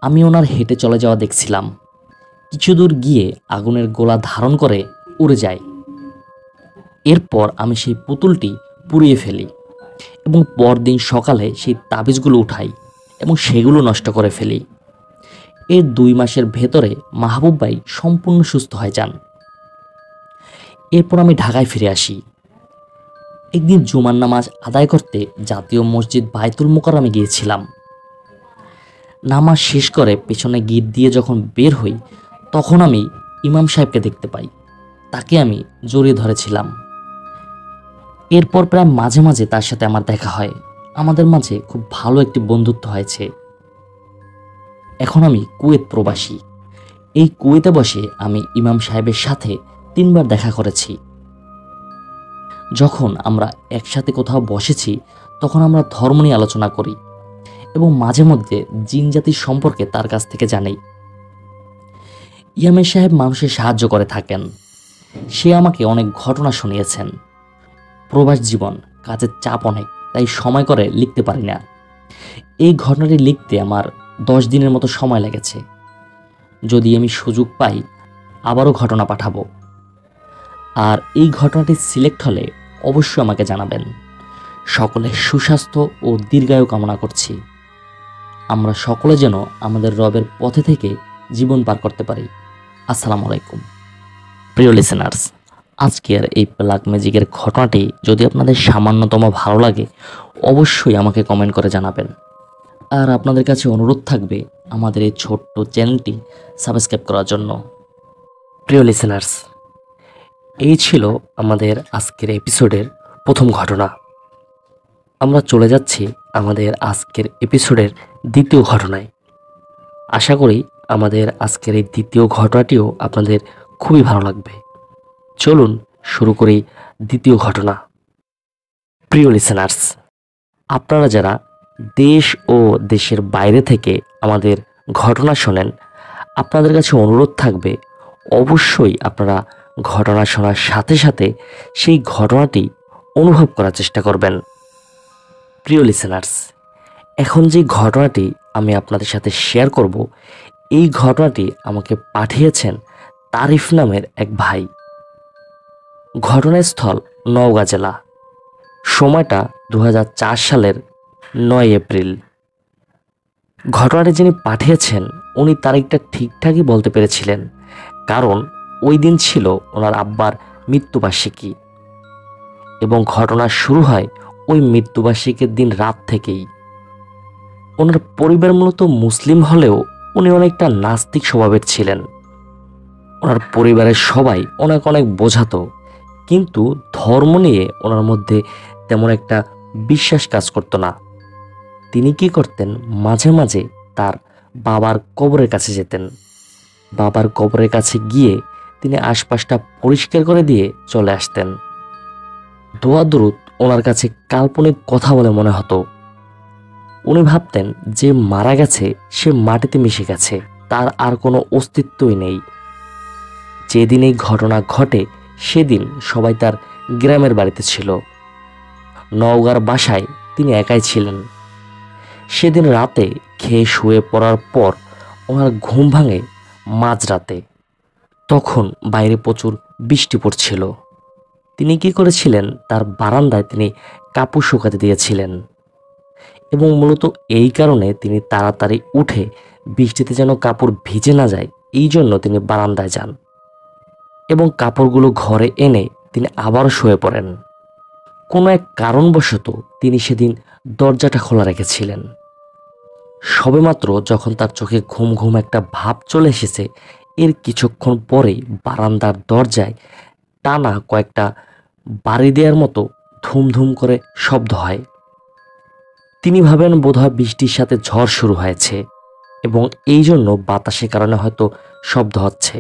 আমি ওনার হেঁটে চলে যাওয়া দেখছিলাম। কিছু দূর গিয়ে আগুনের গোলা ধারণ করে উড়ে যায়। এরপর আমি সেই পুতুলটি পুড়িয়ে ফেলি এবং পরদিন সকালে সেই তাবিজগুলো উঠাই এবং সেগুলো নষ্ট করে ফেলি। এর 2 মাসের ভেতরে মাহবুব ভাই সম্পূর্ণ সুস্থ হয়ে যান। এরপর আমি ঢাকায় ফিরে আসি। একদিন জুমার নামাজ আদায় করতে জাতীয় মসজিদ বায়তুল মোকাররমে গিয়েছিলাম। নামাজ শেষ করে পেছনে গিট দিয়ে যখন বের হই তখন আমি ইমাম সাহেবকে দেখতে পাই। তাকে আমি জড়িয়ে ধরেছিলাম। এরপর প্রায় মাঝে মাঝে তার সাথে আমার দেখা হয়। আমাদের মাঝে খুব ভালো একটি বন্ধুত্ব হয়েছে। এখন আমি কুয়েত প্রবাসী। এই কুয়েতে বসে আমি ইমাম সাহেবের সাথে 3 বার দেখা করেছি। যখন আমরা একসাথে কোথাও বসেছি তখন আমরা ধর্ম নিয়ে আলোচনা করি এবং মাঝে মধ্যে জিন জাতির সম্পর্কে তার কাছ থেকে জানি। ইমাম সাহেব মানুষের সাহায্য করে থাকেন। সে আমাকে অনেক ঘটনা শুনিয়েছেন। প্রবাস জীবন, কাজের চাপ অনেক, তাই সময় করে লিখতে পারি না। এই ঘটনাটি লিখতে আমার 10 দিনের মতো সময় লেগেছে। যদি আমি সুযোগ পাই আবারও ঘটনা পাঠাবো। আর এই ঘটনাটি সিলেক্ট হলে অবশ্যই আমাকে জানাবেন। সকলের সুস্বাস্থ্য ও দীর্ঘায়ু কামনা করছি। আমরা সকলে যেন আমাদের রবের পথে থেকে জীবন পার করতে পারি। আসসালামু আলাইকুম। প্রিয় লিসেনার্স, আজকের এই ব্ল্যাক ম্যাজিকের ঘটনাটি যদি আপনাদের সামান্যতম ভালো লাগে অবশ্যই আমাকে কমেন্ট করে জানাবেন। আর আপনাদের কাছে অনুরোধ থাকবে আমাদের এই ছোট্ট চ্যানেলটি সাবস্ক্রাইব করার জন্য। প্রিয় লিসেনার্স, এই ছিল আমাদের আজকের এপিসোডের প্রথম ঘটনা। আমরা চলে যাচ্ছি আমাদের আজকের এপিসোডের দ্বিতীয় ঘটনায়। আশা করি আমাদের আজকের এই দ্বিতীয় ঘটনাটিও আপনাদের খুবই ভালো লাগবে। চলুন শুরু করি দ্বিতীয় ঘটনা। প্রিয় লিসেনার্স, আপনারা যারা দেশ ও দেশের বাইরে থেকে আমাদের ঘটনা শোনেন, আপনাদের কাছে অনুরোধ থাকবে অবশ্যই আপনারা ঘটনা শোনার সাথে সাথে সেই ঘটনাটি অনুভব করার চেষ্টা করবেন। প্রিয় লিসেনার্স, এখন যে ঘটনাটি আমি আপনাদের সাথে শেয়ার করব, এই ঘটনাটি আমাকে পাঠিয়েছেন তারিফ নামের এক ভাই। ঘটনাস্থল নওগাঁ জেলা। সময়টা 2004 সালের 9 এপ্রিল। ঘটনাটি যিনি পাঠিয়েছেন উনি তারিখটা ঠিকঠাকই বলতে পেরেছিলেন, কারণ ওই দিন ছিল ওনার আব্বার মৃত্যুবার্ষিকী এবং ঘটনা শুরু হয় ওই মৃত্যুবার্ষিকীর দিন রাত থেকেই। ওনার পরিবার মূলত মুসলিম হলেও উনি অনেকটা নাস্তিক স্বভাবের ছিলেন। ওনার পরিবারের সবাই ওনাকে অনেক বোঝাতো, কিন্তু ধর্ম নিয়ে ওনার মধ্যে তেমন একটা বিশ্বাস কাজ করতো না। তিনি কি করতেন, মাঝে মাঝে তার বাবার কবরের কাছে যেতেন। বাবার কবরের কাছে গিয়ে তিনি আশপাশটা পরিষ্কার করে দিয়ে চলে আসতেন। দোয়া দরুদ ওনার কাছে কাল্পনিক কথা বলে মনে হতো। উনি ভাবতেন যে মারা গেছে সে মাটিতে মিশে গেছে, তার আর কোনো অস্তিত্বই নেই। যেদিন এই ঘটনা ঘটে সেদিন সবাই তার গ্রামের বাড়িতে ছিল। নওগাঁর বাসায় তিনি একাই ছিলেন। সেদিন রাতে খেয়ে শুয়ে পড়ার পর ওনার ঘুম ভাঙে মাঝরাতে। তখন বাইরে প্রচুর বৃষ্টি পড়ছিল। তিনি কি করেছিলেন, তার বারান্দায় তিনি কাপড় শুকাতে দিয়েছিলেন এবং মূলত এই কারণে তিনি তাড়াতাড়ি উঠে বৃষ্টিতে যেন কাপড় ভিজে না যায় এই জন্য তিনি বারান্দায় যান এবং কাপড়গুলো ঘরে এনে তিনি আবারও শুয়ে পড়েন। কোনো এক কারণবশত তিনি সেদিন দরজাটা খোলা রেখেছিলেন। সবেমাত্র যখন তার চোখে ঘুম ঘুম একটা ভাব চলে এসেছে, এর কিছুক্ষণ পরেই বারান্দার দরজায় টানা কয়েকটা বাড়ি দেওয়ার মতো ধুমধুম করে শব্দ হয়। তিনি ভাবেন বোধহয় বৃষ্টির সাথে ঝড় শুরু হয়েছে এবং এই জন্য বাতাসের কারণে হয়তো শব্দ হচ্ছে।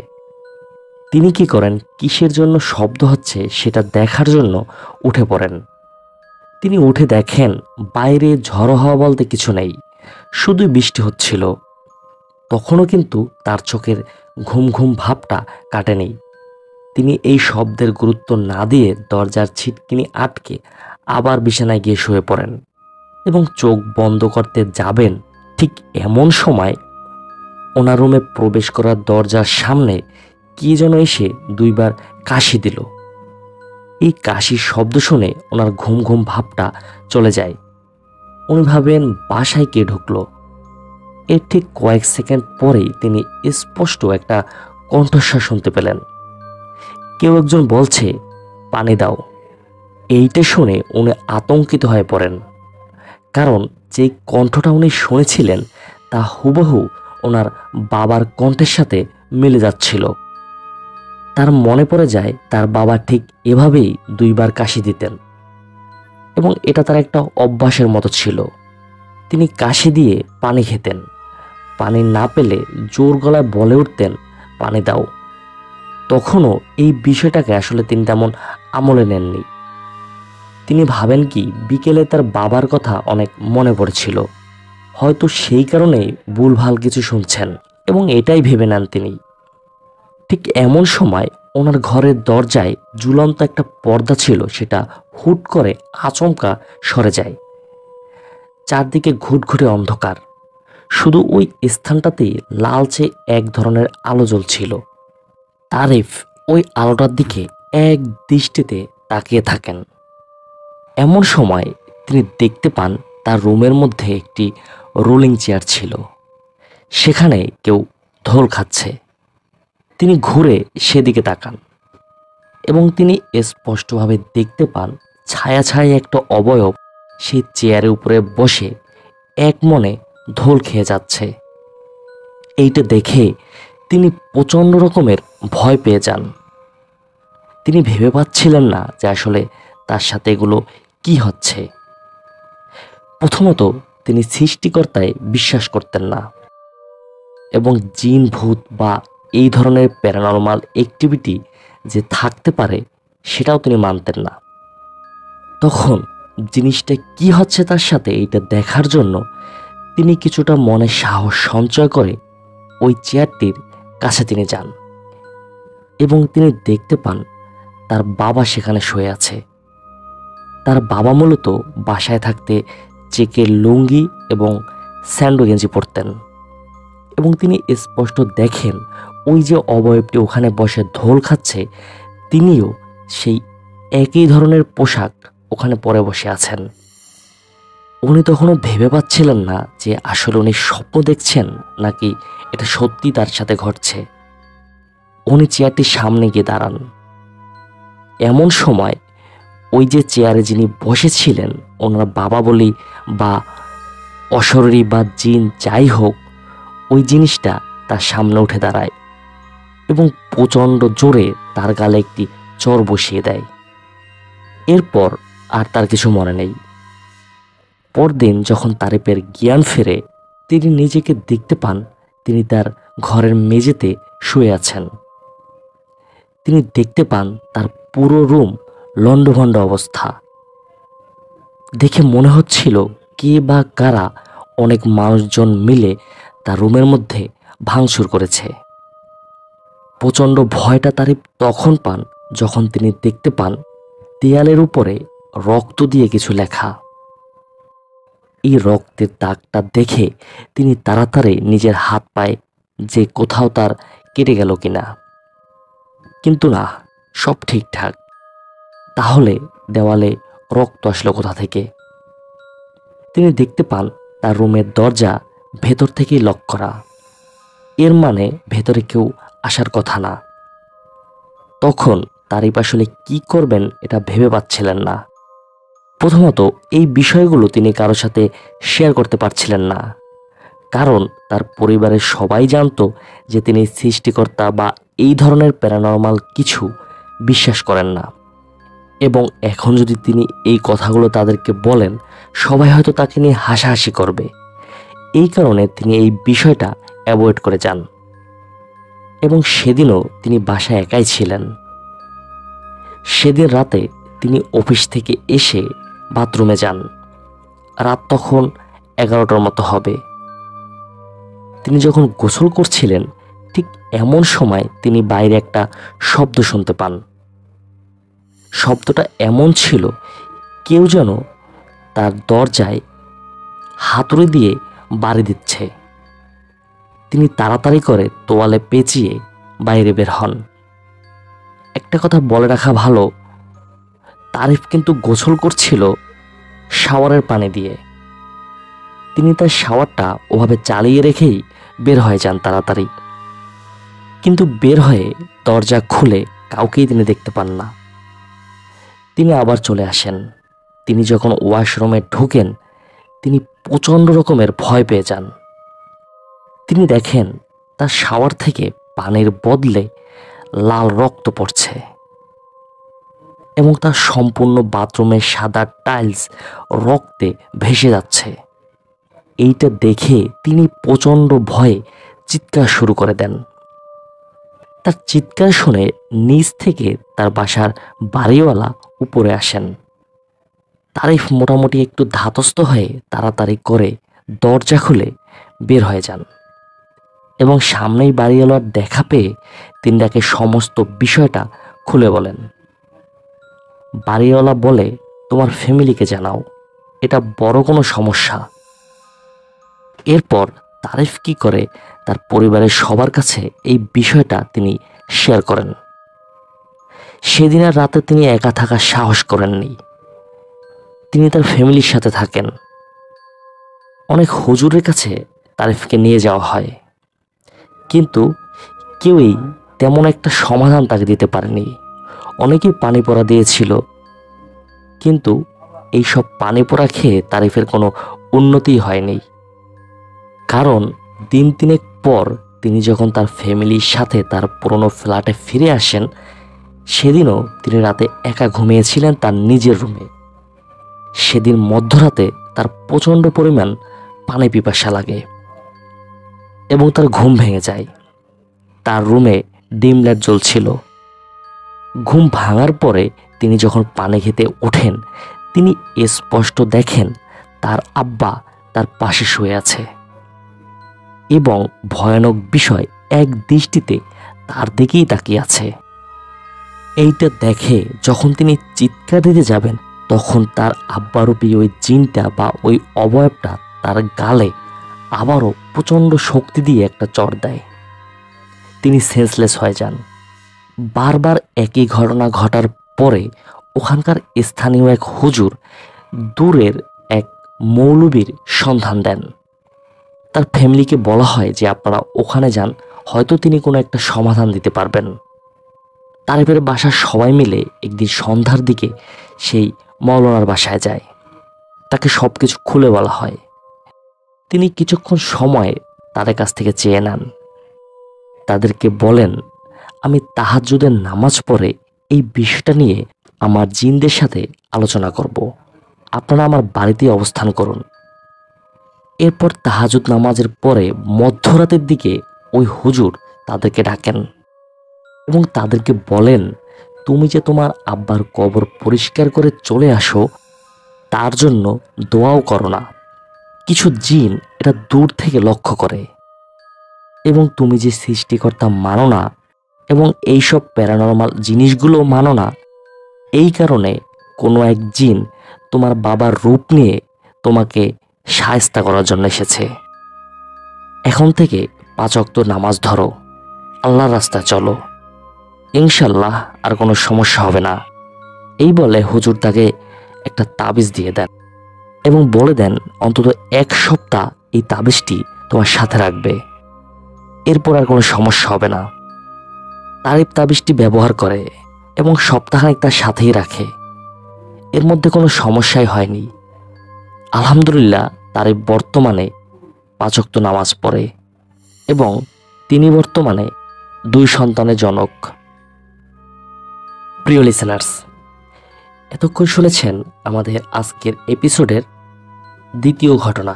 তিনি কি করেন, কিসের জন্য শব্দ হচ্ছে সেটা দেখার জন্য উঠে পড়েন। তিনি উঠে দেখেন বাইরে ঝড়ো হাওয়া বলতে কিছু নেই, শুধু বৃষ্টি হচ্ছিল। তখনও কিন্তু তার চোখের ঘুম ঘুম ভাবটা কাটেনি। তিনি এই শব্দের গুরুত্ব না দিয়ে দরজার ছিটকিনি আটকে আবার বিছানায় গিয়ে শুয়ে পড়েন এবং চোখ বন্ধ করতে যাবেন, ঠিক এমন সময় ওনার রুমে প্রবেশ করার দরজার সামনে কি যেন এসে দুইবার কাশি দিল। এই কাশির শব্দ শুনে ওনার ঘুম ঘুম ভাবটা চলে যায়। উনি ভাবেন বাসায় কে ঢুকলো। এর ঠিক কয়েক সেকেন্ড পরেই তিনি স্পষ্ট একটা কণ্ঠস্বর শুনতে পেলেন। কেউ একজন বলছে, পানি দাও। এইটা শুনে উনি আতঙ্কিত হয়ে পড়েন, কারণ যে কণ্ঠটা উনি শুনেছিলেন তা হুবহু ওনার বাবার কণ্ঠের সাথে মিলে যাচ্ছিল। তার মনে পড়ে যায় তার বাবা ঠিক এভাবেই দুইবার কাশি দিতেন এবং এটা তার একটা অভ্যাসের মতো ছিল। তিনি কাশি দিয়ে পানি খেতেন, পানি না পেলে জোর গলায় বলে উঠতেন, পানি দাও। তখনও এই বিষয়টাকে আসলে তিনি তেমন আমলে নেননি। তিনি ভাবেন কি বিকেলে তার বাবার কথা অনেক মনে পড়েছিল, হয়তো সেই কারণেই ভুলভাল কিছু শুনছেন এবং এটাই ভেবে নেন তিনি। ঠিক এমন সময় ওনার ঘরের দরজায় ঝুলন্ত একটা পর্দা ছিল, সেটা হুট করে আচমকা সরে যায়। চারদিকে ঘুটঘুটে অন্ধকার, শুধু ওই স্থানটাতেই লালচে এক ধরনের আলো জ্বলছিল। তারিফ ওই আলোটার দিকে এক দৃষ্টিতে তাকিয়ে থাকেন। এমন সময় তিনি দেখতে পান তার রুমের মধ্যে একটি রোলিং চেয়ার ছিল, সেখানে কেউ ঢোল খাচ্ছে। তিনি ঘুরে সেদিকে তাকান এবং তিনি স্পষ্টভাবে দেখতে পান ছায়া ছায়া একটা অবয়ব সেই চেয়ারের উপরে বসে এক মনে ঢোল খেয়ে যাচ্ছে। এইটা দেখে তিনি প্রচণ্ড রকমের ভয় পেয়ে যান। তিনি ভেবে পাচ্ছিলেন না যে আসলে তার সাথে এগুলো কি হচ্ছে। প্রথমত তিনি সৃষ্টিকর্তায় বিশ্বাস করতেন না এবং জিন ভূত বা এই ধরনের প্যারানরমাল অ্যাক্টিভিটি যে থাকতে পারে সেটাও তিনি মানতেন না। তখন জিনিসটা কি হচ্ছে তার সাথে এইটা দেখার জন্য তিনি কিছুটা মনে সাহস সঞ্চয় করে ওই চেয়ারটির কাছে তিনি যান এবং তিনি দেখতে পান তার বাবা সেখানে শুয়ে আছে। তার বাবা মূলত বাসায় থাকতে চেকের লুঙ্গি এবং স্যান্ডো গেঞ্জি পরতেন এবং তিনি স্পষ্ট দেখেন ওই যে অবয়বটি ওখানে বসে ঢোল খাচ্ছে, তিনিও সেই একই ধরনের পোশাক ওখানে পরে বসে আছেন। উনি তখনও ভেবে পাচ্ছিলেন না যে আসলে উনি স্বপ্ন দেখছেন নাকি এটা সত্যি তার সাথে ঘটছে। উনি চেয়ারটির সামনে গিয়ে দাঁড়ান। এমন সময় ওই যে চেয়ারে যিনি বসেছিলেন ওনার বাবা বলি বা অশরীরী বা জিন যাই হোক, ওই জিনিসটা তার সামনে উঠে দাঁড়ায় এবং প্রচণ্ড জোরে তার গালে একটি চর বসিয়ে দেয়। এরপর আর তার কিছু মনে নেই। পরদিন যখন তারিফের জ্ঞান ফেরে, তিনি নিজেকে দেখতে পান তিনি তার ঘরের মেঝেতে শুয়ে আছেন। তিনি দেখতে পান তার পুরো রুম লণ্ডভণ্ড অবস্থা। দেখে মনে হচ্ছিল কে বা কারা অনেক মানুষজন মিলে তার রুমের মধ্যে ভাঙচুর করেছে। প্রচণ্ড ভয়টা তারিফ তখন পান যখন তিনি দেখতে পান দেয়ালের উপরে রক্ত দিয়ে কিছু লেখা। এই রক্তের দাগটা দেখে তিনি তাড়াতাড়ি নিজের হাত পায়ে যে কোথাও তার কেটে গেল কিনা, কিন্তু না, সব ঠিকঠাক। তাহলে দেওয়ালে রক্ত আসলো কোথা থেকে? তিনি দেখতে পান তার রুমের দরজা ভেতর থেকেই লক করা। এর মানে ভেতরে কেউ আসার কথা না। তখন তারিফ আসলে কি করবেন এটা ভেবে পাচ্ছিলেন না। প্রথমত এই বিষয়গুলো তিনি কারোর সাথে শেয়ার করতে পারছিলেন না, কারণ তার পরিবারের সবাই জানতো যে তিনি সৃষ্টিকর্তা বা এই ধরনের প্যারানর্মাল কিছু বিশ্বাস করেন না। এবং এখন যদি তিনি এই কথাগুলো তাদেরকে বলেন, সবাই হয়তো তাকে নিয়ে হাসাহাসি করবে। এই কারণে তিনি এই বিষয়টা অ্যাভয়েড করে যান। এবং সেদিনও তিনি বাসায় একাই ছিলেন। সেদিন রাতে তিনি অফিস থেকে এসে বাথরুমে যান। রাত তখন 11টার মতো হবে। তিনি যখন গোসল করছিলেন, ঠিক এমন সময় তিনি বাইরে একটা শব্দ শুনতে পান। শব্দটা এমন ছিল কেউ যেন তার দরজায় হাতুড়ি দিয়ে বাড়ি দিচ্ছে। তিনি তাড়াতাড়ি করে তোয়ালে পেঁচিয়ে বাইরে বের হন। একটা কথা বলে রাখা ভালো, তারিফ কিন্তু গোসল করছিল শাওয়ারের পানি দিয়ে। তিনি তার শাওয়ারটা ওভাবে চালিয়ে রেখেই বের হয়ে যান তাড়াতাড়ি। কিন্তু বের হয়ে দরজা খুলে কাউকেই তিনি দেখতে পান না। তিনি আবার চলে আসেন। তিনি যখন ওয়াশরুমে ঢুকেন, তিনি প্রচণ্ড রকমের ভয় পেয়ে যান। তিনি দেখেন তার শাওয়ার থেকে পানির বদলে লাল রক্ত পড়ছে এবং তার সম্পূর্ণ বাথরুমের সাদা টাইলস রক্তে ভেসে যাচ্ছে। এইটা দেখে তিনি প্রচণ্ড ভয়ে চিৎকার শুরু করে দেন। তার চিৎকার শুনে নিচ থেকে তার বাসার বাড়িওয়ালা উপরে আসেন। তারিফ মোটামুটি একটু ধাতস্থ হয়ে তাড়াতাড়ি করে দরজা খুলে বের হয়ে যান এবং সামনেই বাড়িওয়ালার দেখা পেয়ে তিনি তাকে সমস্ত বিষয়টা খুলে বলেন। বাড়িওয়ালা বলে, তোমার ফ্যামিলিকে জানাও, এটা বড় কোনো সমস্যা। এরপর তারিফ কি করে তার পরিবারের সবার কাছে এই বিষয়টা তিনি শেয়ার করেন। সেদিনের রাতে তিনি একা থাকার সাহস করেননি। তিনি তার ফ্যামিলির সাথে থাকেন। অনেক হুজুরের কাছে তারিফকে নিয়ে যাওয়া হয়, কিন্তু কেউই তেমন একটা সমাধান তাকে দিতে পারেনি। অনেকেই পানি পড়া দিয়েছিল, কিন্তু এই সব পানি পড়া খেয়ে তারিফের কোনো উন্নতি হয়নি। কারণ দিন তিনেক পর তিনি যখন তার ফ্যামিলির সাথে তার পুরনো ফ্ল্যাটে ফিরে আসেন, সেদিনও তিনি রাতে একা ঘুমিয়েছিলেন তার নিজের রুমে। সেদিন মধ্যরাতে তার প্রচণ্ড পরিমাণ পানি পিপাসা লাগে এবং তার ঘুম ভেঙে যায়। তার রুমে ডিম লাইট জ্বলছিল। ঘুম ভাঙার পরে তিনি যখন পানি খেতে ওঠেন, তিনি স্পষ্ট দেখেন তার আব্বা তার পাশে শুয়ে আছে এবং ভয়ানক বিষয় এক দৃষ্টিতে তার দিকেই তাকিয়ে আছে। এইটা দেখে যখন তিনি চিৎকার দিতে যাবেন, তখন তার আব্বারূপী ওই জিনটা বা ওই অবয়বটা তার গালে আবারও প্রচণ্ড শক্তি দিয়ে একটা চড় দেয়। তিনি সেন্সলেস হয়ে যান। বারবার একই ঘটনা ঘটার পরে ওখানকার স্থানীয় এক হুজুর দূরের এক মৌলবীর সন্ধান দেন। তার ফ্যামিলিকে বলা হয় যে আপনারা ওখানে যান, হয়তো তিনি কোনো একটা সমাধান দিতে পারবেন। তারিফের বাসার সবাই মিলে একদিন সন্ধ্যার দিকে সেই মাওলানার বাসায় যায়। তাকে সব কিছু খুলে বলা হয়। তিনি কিছুক্ষণ সময় তাদের কাছ থেকে চেয়ে নেন। তাদেরকে বলেন, আমি তাহাজ্জুদের নামাজ পড়ে এই বিষয়টা নিয়ে আমার জিনদের সাথে আলোচনা করব। আপনারা আমার বাড়িতে অবস্থান করুন। এরপর তাহাজ্জুদ নামাজের পরে মধ্যরাতের দিকে ওই হুজুর তাদেরকে ডাকেন এবং তাদেরকে বলেন, তুমি যে তোমার আব্বার কবর পরিষ্কার করে চলে আসো, তার জন্য দোয়াও করো না। কিছু জিন এটা দূর থেকে লক্ষ্য করে এবং তুমি যে সৃষ্টিকর্তা মানো না এবং এইসব প্যারানর্মাল জিনিসগুলো মানো না, এই কারণে কোনো এক জিন তোমার বাবার রূপ নিয়ে তোমাকে শায়েস্তা করার জন্য এসেছে। এখন থেকে 5 ওয়াক্ত নামাজ ধরো, আল্লাহর রাস্তায় চলো, ইনশাল্লাহ আর কোনো সমস্যা হবে না। এই বলে হুজুর তাকে একটা তাবিজ দিয়ে দেন এবং বলে দেন অন্তত 1 সপ্তাহ এই তাবিজটি তোমার সাথে রাখবে, এরপর আর কোনো সমস্যা হবে না। তারিফ তাবিজটি ব্যবহার করে এবং সপ্তাহখানেক তার সাথেই রাখে। এর মধ্যে কোনো সমস্যাই হয়নি। আলহামদুলিল্লাহ, তারিফ বর্তমানে 5 ওয়াক্ত নামাজ পড়ে এবং তিনি বর্তমানে 2 সন্তানের জনক। প্রিয় লিসেনার্স, এতক্ষণ শুনেছেন আমাদের আজকের এপিসোডের দ্বিতীয় ঘটনা।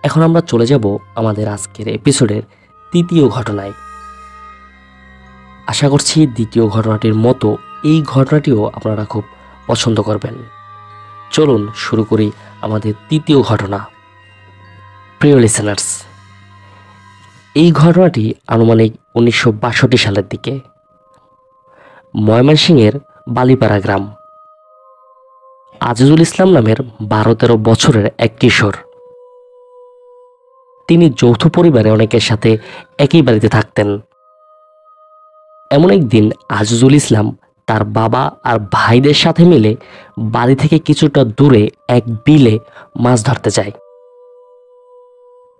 এখন আমরা চলে যাব আমাদের আজকের এপিসোডের তৃতীয় ঘটনায়। আশা করছি দ্বিতীয় ঘটনাটির মতো এই ঘটনাটিও আপনারা খুব পছন্দ করবেন। চলুন শুরু করি আমাদের তৃতীয় ঘটনা। প্রিয় লিসেনার্স, এই ঘটনাটি আনুমানিক 1962 সালের দিকে ময়মনসিংহের বালিপাড়া গ্রাম। আজিজুল ইসলাম নামের 12-13 বছরের এক কিশোর। তিনি যৌথ পরিবারে অনেকের সাথে একই বাড়িতে থাকতেন। এমন একদিন আজিজুল ইসলাম তার বাবা আর ভাইদের সাথে মিলে বাড়ি থেকে কিছুটা দূরে এক বিলে মাছ ধরতে যায়।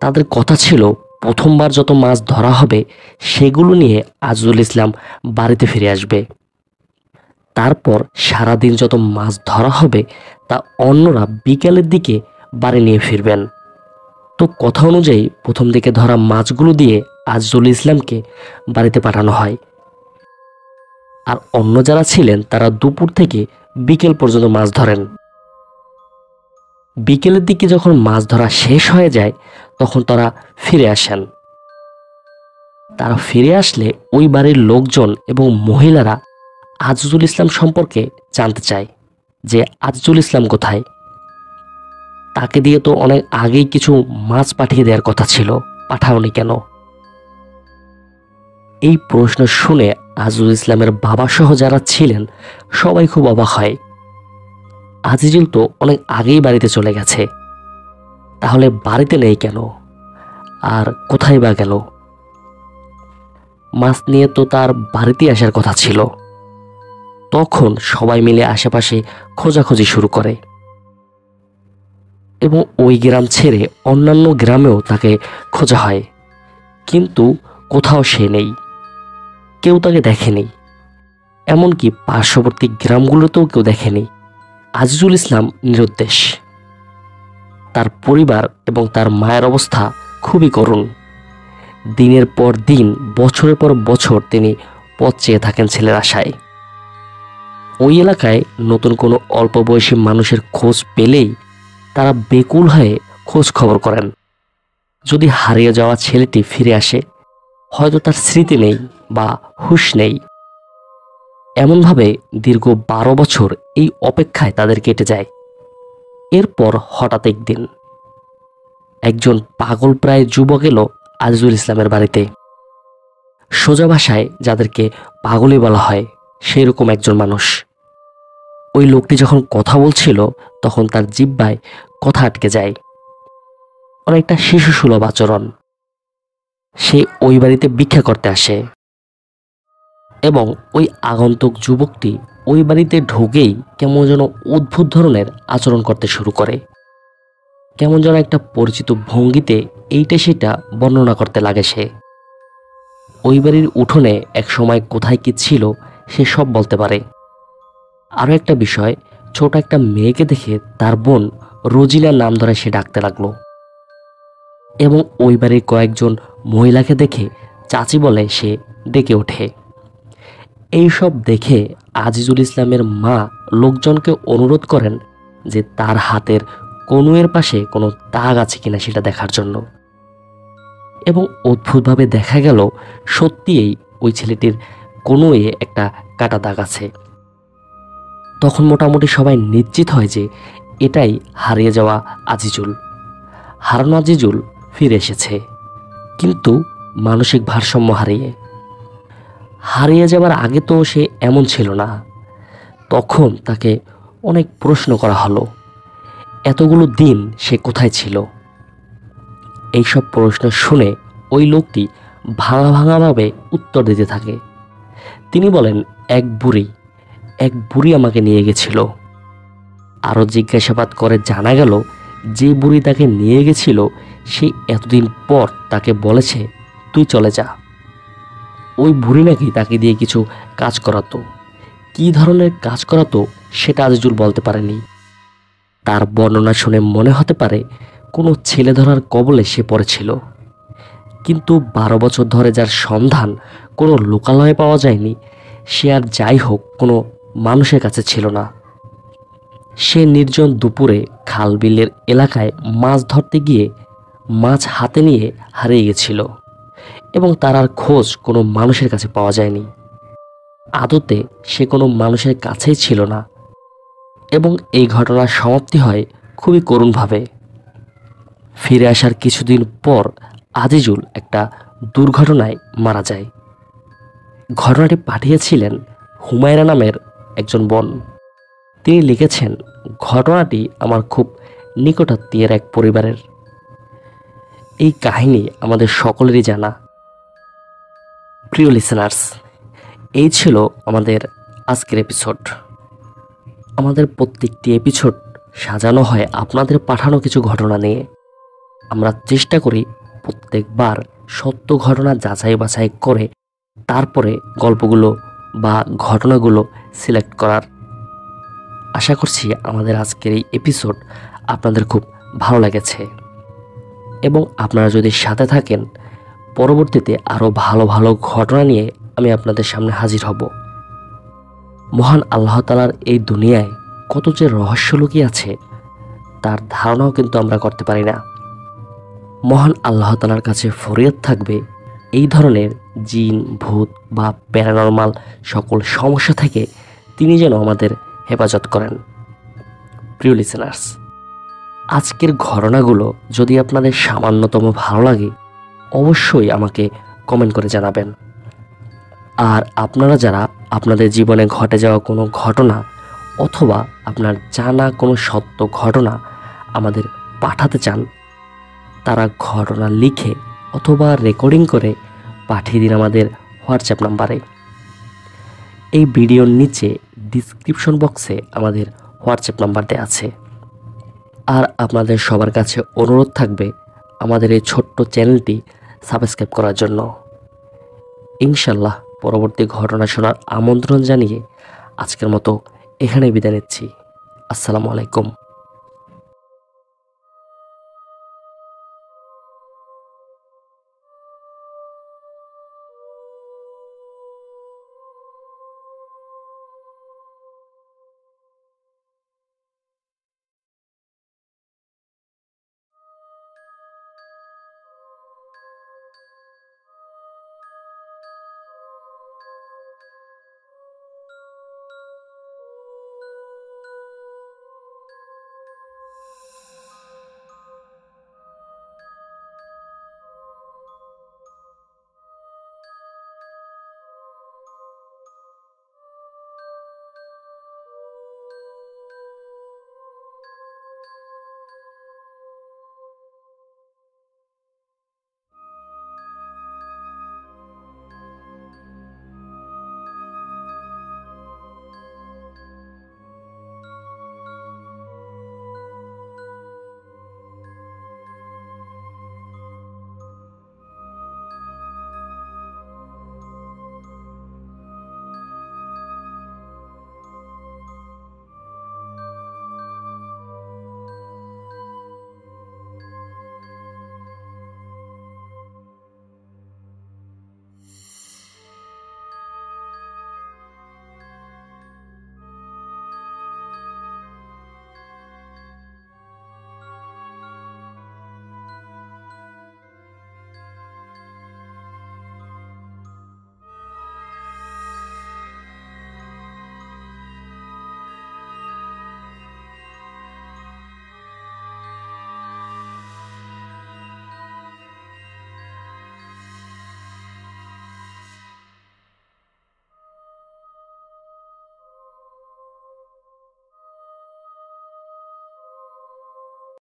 তাদের কথা ছিল প্রথমবার যত মাছ ধরা হবে সেগুলো নিয়ে আজিজুল ইসলাম বাড়িতে ফিরে আসবে। তারপর সারাদিন যত মাছ ধরা হবে তা অন্যরা বিকেলের দিকে বাড়ি নিয়ে ফিরবেন। তো কথা অনুযায়ী প্রথম দিকে ধরা মাছগুলো দিয়ে আজিজুল ইসলামকে বাড়িতে পাঠানো হয়। আর অন্য যারা ছিলেন তারা দুপুর থেকে বিকেল পর্যন্ত মাছ ধরেন। বিকেলের দিকে যখন মাছ ধরা শেষ হয়ে যায় তখন তারা ফিরে আসেন। তারা ফিরে আসলে ওই বাড়ির লোকজন এবং মহিলারা আজিজুল ইসলাম সম্পর্কে জানতে চায় যে আজিজুল ইসলাম কোথায়। তাকে দিয়ে তো অনেক আগেই কিছু মাছ পাঠিয়ে দেওয়ার কথা ছিল, পাঠাওনি কেন? এই প্রশ্ন শুনে আজিজুল ইসলামের বাবা সহ যারা ছিলেন সবাই খুব অবাক হয়। আজিজুল তো অনেক আগেই বাড়িতে চলে গেছে, তাহলে বাড়িতে নেই কেন? আর কোথায় বা গেল? মাছ নিয়ে তো তার বাড়িতে আসার কথা ছিল। তখন সবাই মিলে আশেপাশে খোঁজাখুঁজি শুরু করে এবং ওই গ্রাম ছেড়ে অন্যান্য গ্রামেও তাকে খোঁজা হয়, কিন্তু কোথাও সে নেই, কেউ তাকে দেখেনি। এমনকি পার্শ্ববর্তী গ্রামগুলোতেও কেউ দেখেনি। আজিজুল ইসলাম নিরুদ্দেশ। তার পরিবার এবং তার মায়ের অবস্থা খুবই করুণ। দিনের পর দিন, বছরের পর বছর তিনি পথ চেয়ে থাকেন ছেলের আশায়। ওই এলাকায় নতুন কোনো অল্প বয়সী মানুষের খোঁজ পেলেই তারা বেকুল হয়ে খোঁজ খবর করেন। যদি হারিয়ে যাওয়া ছেলেটি ফিরে আসে, হয়তো তার স্মৃতি নেই বা হুঁশ নেই। এমনভাবে দীর্ঘ 12 বছর এই অপেক্ষায় তাদের কেটে যায়। এরপর হঠাৎ একদিন একজন পাগলপ্রায় যুবক এলো আজিজুল ইসলামের বাড়িতে। সোজা ভাষায় যাদেরকে পাগলই বলা হয় সেই রকম একজন মানুষ। ওই লোকটি যখন কথা বলছিল তখন তার জিহ্বায় কথা আটকে যায়। অনেকটা শিশুসুলভ আচরণ। সে ওই বাড়িতে ভিক্ষা করতে আসে এবং ওই আগন্তুক যুবকটি ওই বাড়িতে ঢুকেই কেমন যেন অদ্ভুত ধরনের আচরণ করতে শুরু করে। কেমন যেন একটা পরিচিত ভঙ্গিতে এইটা সেটা বর্ণনা করতে লাগে সে। ওই বাড়ির উঠোনে এক সময় কোথায় কি ছিল সে সব বলতে পারে। আরও একটা বিষয়, ছোট একটা মেয়েকে দেখে তার বোন রোজিনার নাম ধরে সে ডাকতে লাগলো এবং ওই বাড়ির কয়েকজন মহিলাকে দেখে চাচি বলে সে ডেকে ওঠে। এইসব দেখে আজিজুল ইসলামের মা লোকজনকে অনুরোধ করেন যে তার হাতের কনুয়ের পাশে কোনো দাগ আছে কিনা সেটা দেখার জন্য। এবং অদ্ভুতভাবে দেখা গেল সত্যিই ওই ছেলেটির কনুয়ে একটা কাটা দাগ আছে। তখন মোটামুটি সবাই নিশ্চিত হয় যে এটাই হারিয়ে যাওয়া আজিজুল। হারানো আজিজুল ফিরে এসেছে, কিন্তু মানসিক ভারসাম্য হারিয়ে যাবার আগে তো সে এমন ছিল না। তখন তাকে অনেক প্রশ্ন করা হলো, এতগুলো দিন সে কোথায় ছিল। এইসব প্রশ্ন শুনে ওই লোকটি ভাঙাভাবে উত্তর দিতে থাকে। তিনি বলেন, এক বুড়ি আমাকে নিয়ে গেছিল। আরও জিজ্ঞাসাবাদ করে জানা গেল যে বুড়ি তাকে নিয়ে গেছিল সে এতদিন পর তাকে বলেছে তুই চলে যা। ওই বুড়ি নাকি তাকে দিয়ে কিছু কাজ করাতো। কী ধরনের কাজ করাতো সেটা আজিজুল বলতে পারেনি। তার বর্ণনা শুনে মনে হতে পারে কোনো ছেলে ধরার কবলে সে পড়েছিল, কিন্তু 12 বছর ধরে যার সন্ধান কোনো লোকালয়ে পাওয়া যায়নি, সে আর যাই হোক কোনো মানুষের কাছে ছিল না। সে নির্জন দুপুরে খাল বিলের এলাকায় মাছ ধরতে গিয়ে মাছ হাতে নিয়ে হারিয়ে গেছিল এবং তার আর খোঁজ কোনো মানুষের কাছে পাওয়া যায়নি। আদতে সে কোনো মানুষের কাছেই ছিল না এবং এই ঘটনার সমাপ্তি হয় খুবই করুণভাবে। ফিরে আসার কিছুদিন পর আজিজুল একটা দুর্ঘটনায় মারা যায়। ঘটনাটি পাঠিয়েছিলেন হুমায়রা নামের একজন বোন। তিনি লিখেছেন, ঘটনাটি আমার খুব নিকটাত্মীয়ের এক পরিবারের। এই কাহিনী আমাদের সকলেরই জানা। প্রিয় লিসেনার্স, এই ছিল আমাদের আজকের এপিসোড। আমাদের প্রত্যেকটি এপিসোড সাজানো হয় আপনাদের পাঠানো কিছু ঘটনা নিয়ে। আমরা চেষ্টা করি প্রত্যেকবার সত্য ঘটনা যাচাই বাছাই করে তারপরে গল্পগুলো বা ঘটনাগুলো সিলেক্ট করার। আশা করছি আমাদের আজকের এই এপিসোড আপনাদের খুব ভালো লেগেছে এবং আপনারা যদি সাথে থাকেন পরবর্তীতে আরও ভালো ভালো ঘটনা নিয়ে আমি আপনাদের সামনে হাজির হব। মহান আল্লাহ তাআলার এই দুনিয়ায় কত যে রহস্য লুকিয়ে আছে তার ধারণাও কিন্তু আমরা করতে পারি না। মহান আল্লাহ তাআলার কাছে ফরিয়াদ থাকবে এই ধরনের জিন, ভূত বা প্যারানরমাল সকল সমস্যা থেকে তিনি যেন আমাদের হেফাজত করেন। প্রিয় লিসেনার্স, আজকের ঘটনাগুলো যদি আপনাদের সামান্যতম ভালো লাগে অবশ্যই আমাকে কমেন্ট করে জানাবেন। আর আপনারা যারা আপনাদের জীবনে ঘটে যাওয়া কোনো ঘটনা অথবা আপনার জানা কোনো সত্য ঘটনা আমাদের পাঠাতে চান, তারা ঘটনা লিখে অথবা রেকর্ডিং করে পাঠিয়ে দিন আমাদের হোয়াটসঅ্যাপ নাম্বারে। এই ভিডিওর নিচে ডিসক্রিপশন বক্সে আমাদের হোয়াটসঅ্যাপ নাম্বার দেওয়া আছে। আর আপনাদের সবার কাছে অনুরোধ থাকবে আমাদের এই ছোট্ট চ্যানেলটি সাবস্ক্রাইব করার জন্য। ইনশাল্লাহ পরবর্তী ঘটনা শোনার আমন্ত্রণ জানিয়ে আজকের মতো এখানেই বিদায় নিচ্ছি। আসসালামু আলাইকুম।